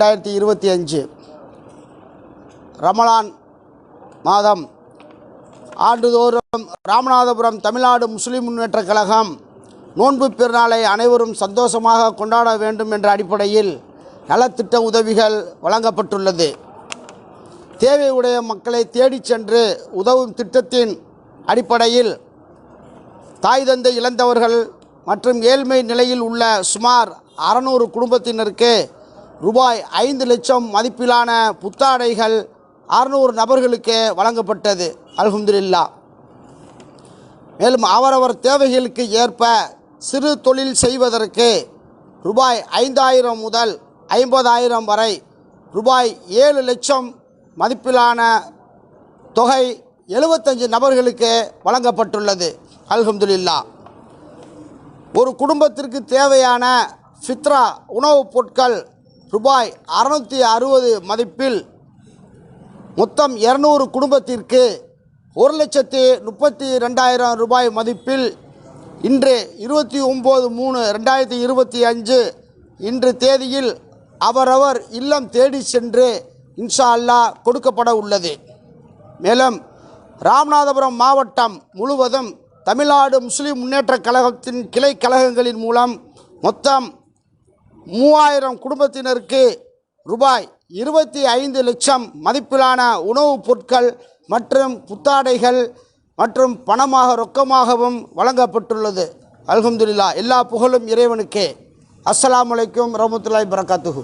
2025 ரமலான் மாதம் ஆண்டுதோறும் ராமநாதபுரம் தமிழ்நாடு முஸ்லிம் முன்னேற்றக் கழகம் நோன்பு பெருநாளை அனைவரும் சந்தோஷமாக கொண்டாட வேண்டும் என்ற அடிப்படையில் நலத்திட்ட உதவிகள் வழங்கப்பட்டுள்ளது. தேவையுடைய மக்களை தேடிச் சென்று உதவும் திட்டத்தின் அடிப்படையில் தாய் தந்தை இழந்தவர்கள் மற்றும் ஏழ்மை நிலையில் உள்ள சுமார் 600 குடும்பத்தினருக்கு ரூபாய் 5 லட்சம் மதிப்பிலான புத்தாடைகள் 600 நபர்களுக்கு வழங்கப்பட்டது. அல்ஹம்துலில்லாஹ். மேலும் அவரவர் தேவைகளுக்கு ஏற்ப சிறு தொழில் செய்வதற்கு ரூபாய் 5000 முதல் 50000 வரை ரூபாய் 7 லட்சம் மதிப்பிலான தொகை 75 நபர்களுக்கு வழங்கப்பட்டுள்ளது. அல்ஹம்துலில்லாஹ். ஒரு குடும்பத்திற்கு தேவையான ஃபித்ரா உணவுப் பொருட்கள் ரூபாய் 660 மதிப்பில் மொத்தம் 200 குடும்பத்திற்கு 1,32,000 ரூபாய் மதிப்பில் இன்று 29/3/2025 இன்று தேதியில் அவரவர் இல்லம் தேடி சென்று இன்ஷா அல்லாஹ் கொடுக்கப்பட உள்ளது. மேலும் ராமநாதபுரம் மாவட்டம் முழுவதும் தமிழ்நாடு முஸ்லிம் முன்னேற்றக் கழகத்தின் கிளை கழகங்களின் மூலம் மொத்தம் 3000 குடும்பத்தினருக்கு ரூபாய் 25 லட்சம் மதிப்பிலான உணவுப் பொருட்கள் மற்றும் புத்தாடைகள் மற்றும் பணமாக ரொக்கமாகவும் வழங்கப்பட்டுள்ளது. அல்ஹம்துலில்லாஹ். எல்லா புகழும் இறைவனுக்கே. அஸ்ஸலாமு அலைக்கும் வரஹ்மத்துல்லாஹி வபரகாத்துஹு.